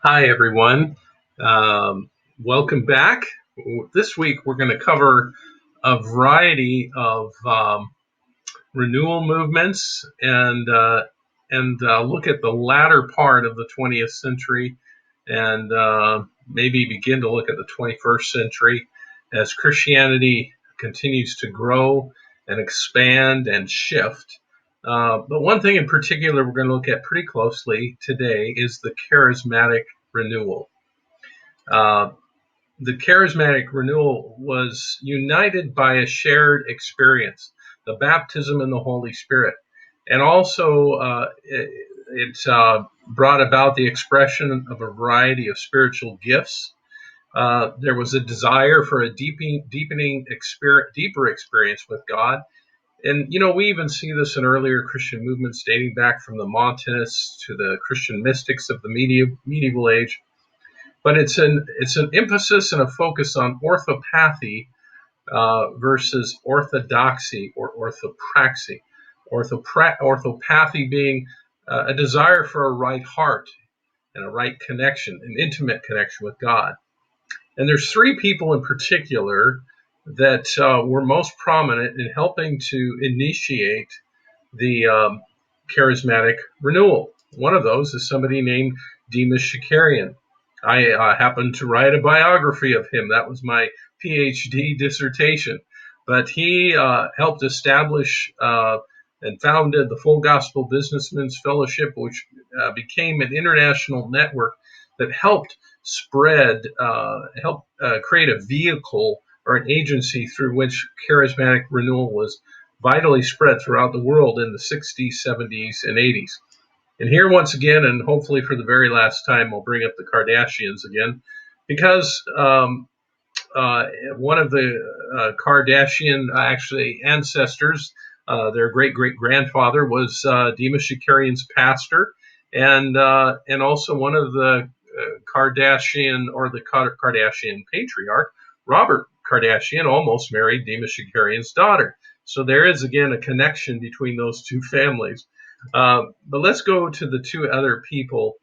Hi, everyone. Welcome back. This week, we're going to cover a variety of renewal movements and look at the latter part of the 20th century and maybe begin to look at the 21st century as Christianity continues to grow and expand and shift. But one thing in particular we're going to look at pretty closely today is the charismatic renewal. Uh, the charismatic renewal was united by a shared experience, the baptism in the Holy Spirit. And also, it brought about the expression of a variety of spiritual gifts. There was a desire for a deepening deeper experience with God. And, we even see this in earlier Christian movements dating back from the Montanists to the Christian mystics of the medieval age. But it's an emphasis and a focus on orthopathy versus orthodoxy or orthopraxy. Orthopathy being a desire for a right heart and a right connection, an intimate connection with God. And there's three people in particular that were most prominent in helping to initiate the charismatic renewal. One of those is somebody named Demas Shakarian. I happened to write a biography of him. That was my PhD dissertation. But he helped establish and founded the Full Gospel Businessmen's Fellowship, which became an international network that helped create a vehicle or an agency through which charismatic renewal was vitally spread throughout the world in the 60s, 70s, and 80s. And here, once again, and hopefully for the very last time, I'll bring up the Kardashians again, because one of the Kardashian actually ancestors, their great great grandfather, was Demas Shakarian's pastor, and also one of the Kardashian or the Kardashian patriarch, Robert Kardashian, almost married Demas Shakarian's daughter. So there is again a connection between those two families. But let's go to the two other people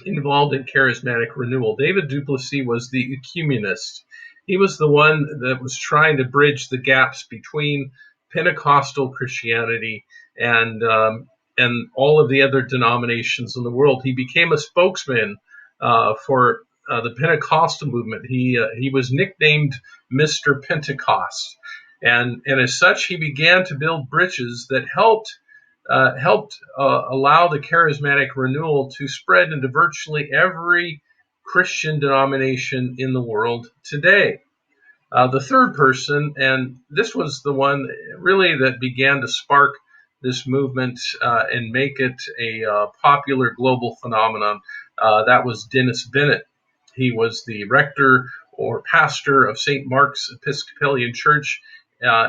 involved in charismatic renewal. David Duplessis was the ecumenist. He was the one that was trying to bridge the gaps between Pentecostal Christianity and all of the other denominations in the world. He became a spokesman for the Pentecostal movement. He was nicknamed Mr. Pentecost, and as such, he began to build bridges that helped allow the charismatic renewal to spread into virtually every Christian denomination in the world today. The third person, and this was the one really that began to spark this movement and make it a popular global phenomenon, that was Dennis Bennett. He was the rector or pastor of St. Mark's Episcopalian Church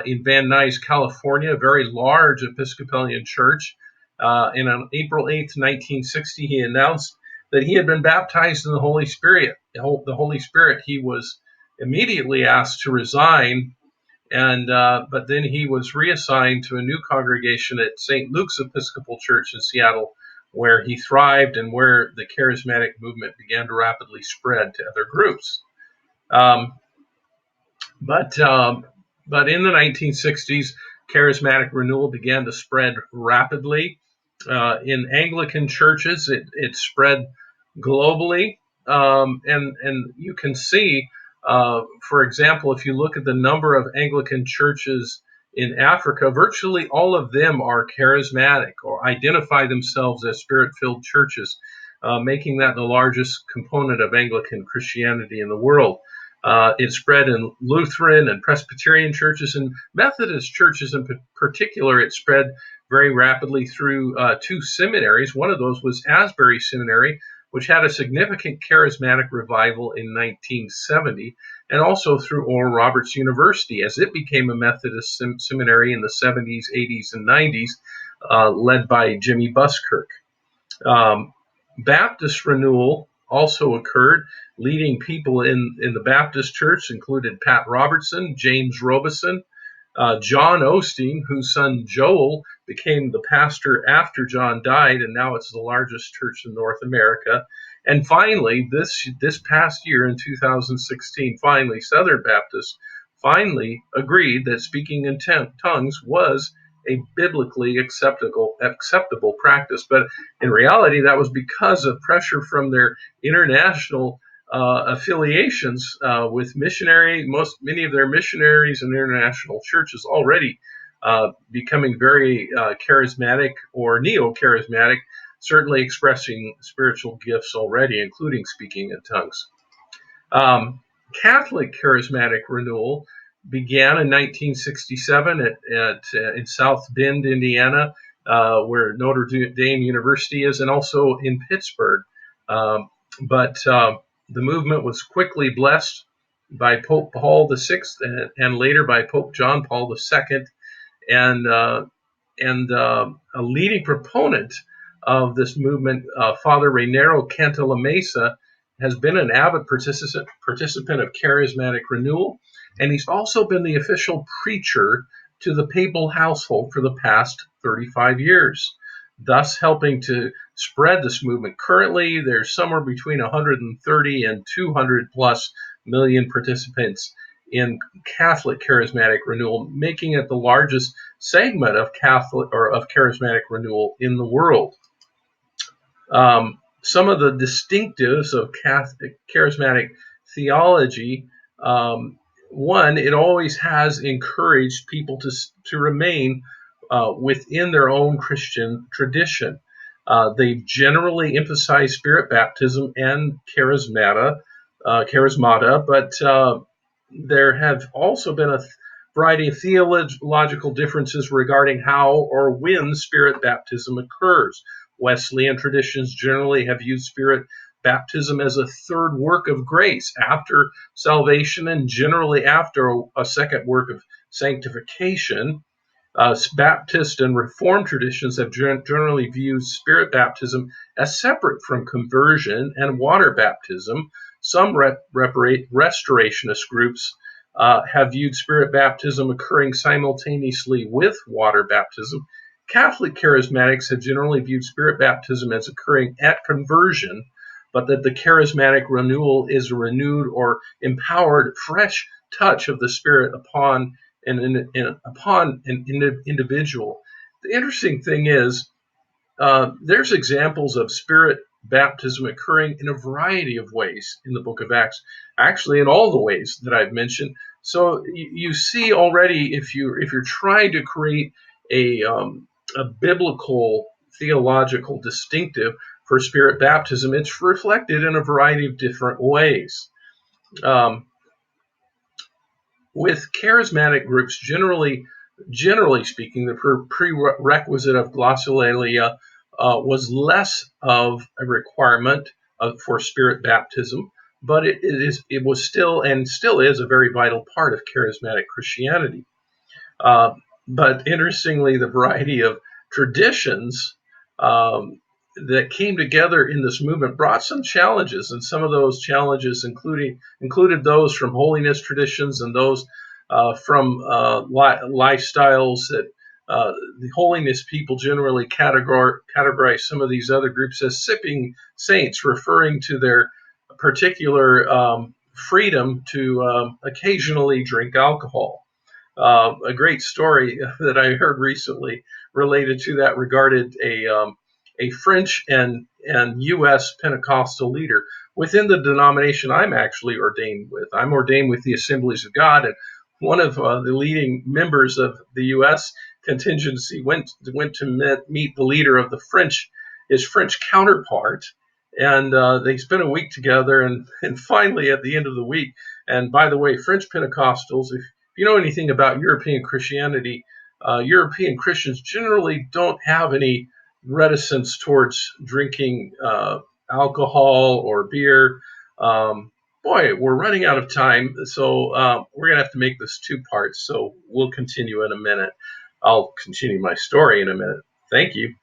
in Van Nuys, California, a very large Episcopalian church. And on April 8th, 1960, he announced that he had been baptized in the Holy Spirit. The Holy Spirit. He was immediately asked to resign, and but then he was reassigned to a new congregation at St. Luke's Episcopal Church in Seattle, where he thrived and where the charismatic movement began to rapidly spread to other groups. Um, but um, but in the 1960s, charismatic renewal began to spread rapidly. In Anglican churches, it spread globally, and you can see, for example, if you look at the number of Anglican churches in Africa, virtually all of them are charismatic or identify themselves as spirit-filled churches, making that the largest component of Anglican Christianity in the world. It spread in Lutheran and Presbyterian churches and Methodist churches in particular. It spread very rapidly through two seminaries. One of those was Asbury Seminary, which had a significant charismatic revival in 1970, and also through Oral Roberts University as it became a Methodist seminary in the 70s, 80s, and 90s, led by Jimmy Buskirk. Um, Baptist renewal also occurred. Leading people in the Baptist church included Pat Robertson, James Robeson, John Osteen, whose son Joel became the pastor after John died, and now it's the largest church in North America. And finally, this past year in 2016, finally, Southern Baptists finally agreed that speaking in tongues was a biblically acceptable practice. But in reality, that was because of pressure from their international affiliations with many of their missionaries and international churches already becoming very charismatic or neo-charismatic, certainly expressing spiritual gifts already, including speaking in tongues. Um, Catholic charismatic renewal began in 1967 in South Bend, Indiana, where Notre Dame University is, and also in Pittsburgh. But the movement was quickly blessed by Pope Paul VI and later by Pope John Paul II, and a leading proponent of this movement, Father Raniero Cantalamessa, has been an avid participant of charismatic renewal, and he's also been the official preacher to the papal household for the past 35 years, thus helping to spread this movement. Currently, there's somewhere between 130 and 200 plus million participants in Catholic charismatic renewal, making it the largest segment of Catholic or of charismatic renewal in the world. Some of the distinctives of Catholic charismatic theology: one, it always has encouraged people to remain within their own Christian tradition. They generally emphasize spirit baptism and charismata, but there have also been a variety of theological differences regarding how or when spirit baptism occurs. Wesleyan traditions generally have used spirit baptism as a third work of grace after salvation and generally after a second work of sanctification. Baptist and Reformed traditions have generally viewed spirit baptism as separate from conversion and water baptism. Some restorationist groups have viewed spirit baptism occurring simultaneously with water baptism. Catholic charismatics have generally viewed spirit baptism as occurring at conversion, but that the charismatic renewal is a renewed or empowered, fresh touch of the Spirit upon an individual. The interesting thing is, there's examples of spirit baptism occurring in a variety of ways in the book of Acts, actually in all the ways that I've mentioned. So you see already, if you're trying to create a biblical theological distinctive for spirit baptism, it's reflected in a variety of different ways. With charismatic groups, generally speaking, the prerequisite of glossolalia was less of a requirement for spirit baptism, but it was still and still is a very vital part of charismatic Christianity. But interestingly, the variety of traditions that came together in this movement brought some challenges, and some of those challenges included those from holiness traditions and those from lifestyles that the holiness people generally categorize some of these other groups as sipping saints, referring to their particular freedom to occasionally drink alcohol. A great story that I heard recently related to that regarded a French and U.S. Pentecostal leader within the denomination I'm actually ordained with. I'm ordained with the Assemblies of God, and one of the leading members of the U.S. contingency went to meet the leader of his French counterpart, and they spent a week together, and finally at the end of the week, and by the way, French Pentecostals, if you know anything about European Christianity, European Christians generally don't have any reticence towards drinking alcohol or beer. Boy, we're running out of time, so we're going to have to make this two parts, so we'll continue in a minute. I'll continue my story in a minute. Thank you.